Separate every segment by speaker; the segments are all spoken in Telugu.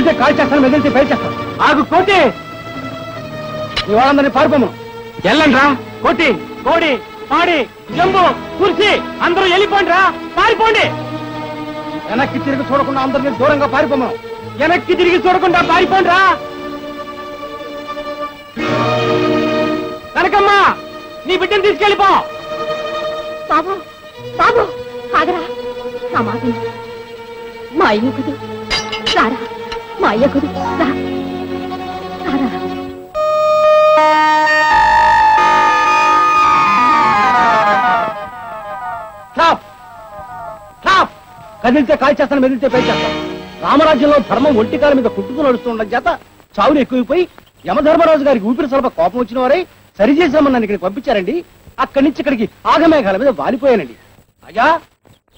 Speaker 1: కదిలితే కాల్ చేస్తాను, మెదిలితే పై చేస్తాను. ఆగు కోటి, ఇవాళందరినీ పారిపోము. వెళ్ళండి రా. కోటి, కోడి, పాడి, జంబు, కుర్చీ అందరూ వెళ్ళిపోండి రా, పారిపోండి. వెనక్కి తిరిగి చూడకుండా అందరినీ దూరంగా పారిపోము. వెనక్కి తిరిగి చూడకుండా పారిపోండి రా. కనకమ్మా, నీ బిడ్డను తీసుకెళ్ళిపో.
Speaker 2: బాబు బాబు కాదరా, నా మాట మా అయ్య కుదు రారా, మా అయ్య కుదు రా.
Speaker 1: కదిలితే కాల్ చేస్తాను, మెదిలితే పై చేస్తాను. రామరాజ్యంలో ధర్మం ఒంటికాల మీద కుట్టుకు నడుస్తుండడం చేత చావులు ఎక్కువైపోయి యమధర్మరాజు గారికి ఊపిరి సలప కోపం వచ్చిన వారై సరిచేసామని నన్ను ఇక్కడికి పంపించారండి. అక్కడి నుంచి ఇక్కడికి ఆగమేఘాల మీద వాలిపోయానండి. అయ్యా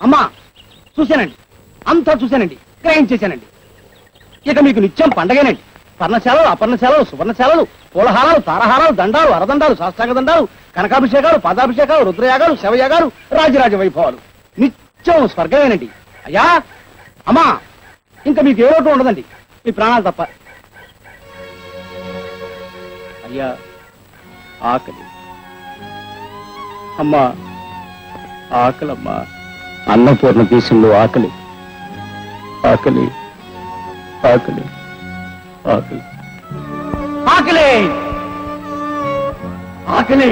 Speaker 1: అమ్మా, చూశానండి, అంతా చూశానండి, గ్రహించేశానండి. ఇక మీకు నిత్యం పండగేనండి. పర్ణశాలలు, అపర్ణశాలలు, సువర్ణశాలలు, పూలహారాలు, తారహారాలు, దండాలు, అరదండాలు, సాష్టాంగ దండాలు, కనకాభిషేకాలు, పాదాభిషేకాలు, రుద్రయాగాలు, శవయాగాలు, రాజరాజ వైభవాలు, నిత్యం స్వర్గమేనండి. అయ్యా అమ్మా, ఇంకా మీకు ఏ లోటు ఉండదండి, మీ ప్రాణాలు తప్ప. అయ్యా ఆకలి, అమ్మా ఆకలమ్మా. అన్నపూర్ణ దేశంలో ఆకలి, ఆకలి, ఆకలి, ఆకలి, ఆకలి, ఆకలి.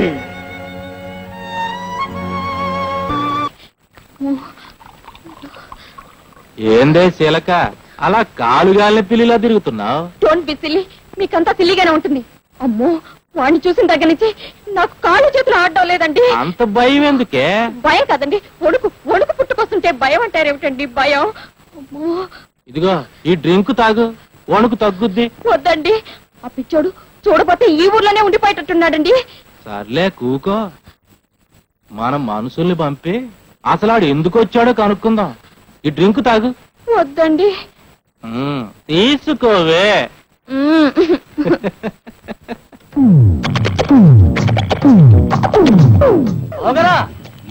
Speaker 3: ఏందే శీలక, అలా కాలుగాలిన పిల్లిలా తిరుగుతున్నావు?
Speaker 2: డోంట్ బి సిల్లీ, మీకంతా సిల్లీగానే ఉంటుంది. అమ్మో, వాడిని చూసిన దగ్గర నుంచి నాకు కాళ్ళు చేతులు ఆడడం లేదండి.
Speaker 3: అంత భయం ఎందుకే?
Speaker 2: భయం కాదండి, వణుకు వణుకు పుట్టుకొస్తుంటే భయం అంటారేమిటండి? భయం. అమ్మో,
Speaker 3: ఇదిగో ఈ డ్రింక్ తాగు, వణుకు తగ్గుద్ది.
Speaker 2: వద్దండి, ఆ పిచ్చోడు చూడపోతే ఈ ఊర్లోనే ఉండిపోయేటట్టున్నాడండి.
Speaker 3: సర్లే కూకో, మనం మనుషుల్ని పంపి అసలు ఆడు ఎందుకు వచ్చాడో కనుక్కుందాం. ఈ డ్రింక్ తాగు.
Speaker 2: వద్దండి.
Speaker 3: తీసుకోవే.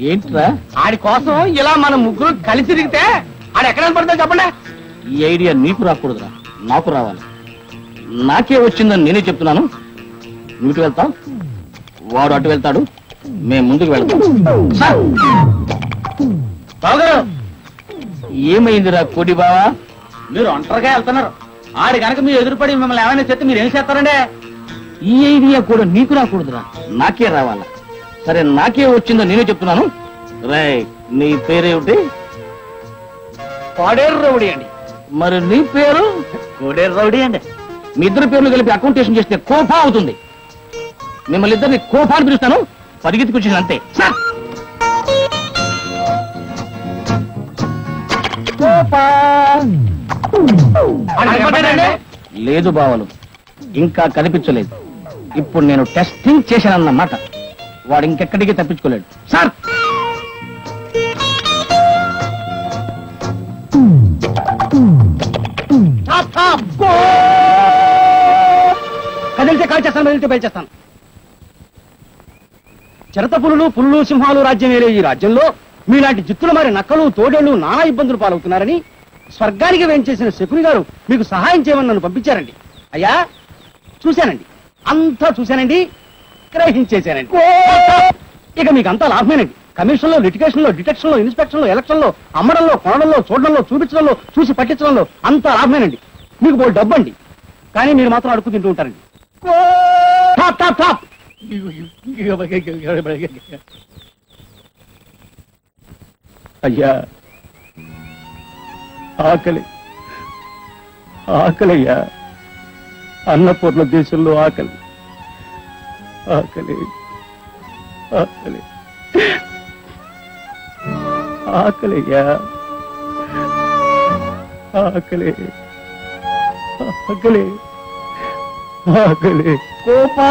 Speaker 1: ఏంట్రా, ఆడి కోసం ఇలా మనం ముగ్గురు కలిసి తిరిగితే ఆడు ఎక్కడ పడతా చెప్పండి.
Speaker 4: ఈ ఐడియా నీకు రాకూడదురా, నాకు రావాలి. నాకే వచ్చిందని నేనే చెప్తున్నాను. నువ్వు వెళ్తావు, వాడు అటు వెళ్తాడు, మేము ముందుకు వెళ్తాం. ఏమైందిరా కోడి బావా?
Speaker 1: మీరు ఒంటరిగా వెళ్తున్నారు. ఆడి కనుక మీరు ఎదురుపడి మిమ్మల్ని ఏమైనా చెప్తే మీరు ఏం చేస్తారండి?
Speaker 4: ఈ ఐడియా కూడా నీకు రాకూడదురా, నాకే రావాలా. సరే, నాకే వచ్చిందని నేనే చెప్తున్నాను. రై, నీ పేరేమిటి?
Speaker 1: కోడేరు రౌడీ అండి.
Speaker 4: మరి నీ పేరు?
Speaker 1: కోడేరు రౌడీ అండి.
Speaker 4: మీ ఇద్దరు పేర్లు కలిపి అకౌంటేషన్ చేస్తే కోపా అవుతుంది. మిమ్మల్ని ఇద్దరిని కోపాన్ని పిలుస్తాను, పరిగెత్తుకొచ్చేసిన అంతే. లేదు బావలు, ఇంకా కనిపించలేదు. ఇప్పుడు నేను టెస్టింగ్ చేశానన్నమాట. వాడు ఇంకెక్కడికి తప్పించుకోలేడు. సార్,
Speaker 1: కదిలితే కాల్ చేస్తాను, కదిలితే బయట చేస్తాను. చిరత పులులు సింహాలు రాజ్యం వేరే ఈ రాజ్యంలో మీలాంటి జిత్తుల మారి నక్కలు, తోడేళ్లు నానా ఇబ్బందులు పాలవుతున్నారని స్వర్గానికి వేంచేసిన శకుని గారు మీకు సహాయం చేయమని నన్ను పంపించారండి. అయ్యా చూశానండి, అంతా చూశానండి, గ్రహించేశానండి. ఇక మీకు అంతా లాభమేనండి. కమిషన్లో, లిటిగేషన్లో, డిటెక్షన్లో, ఇన్స్పెక్షన్లో, ఎలక్షన్లో, అమ్మడంలో, కొనడంలో, చూడడంలో, చూపించడంలో, చూసి పట్టించడంలో అంతా లాభమేనండి. మీకు బోల్ డబ్బండి, కానీ మీరు మాత్రం అడుగు తింటూ ఉంటారండి. Top top top. అయ్యా ఆకలి, ఆకలయ్యా. అన్నపూర్ణ దేశంలో ఆకలి, ఆకలి, ఆకలి, ఆకలయ్యా, ఆకలి, ఆకలి, ఆకలి. కోపా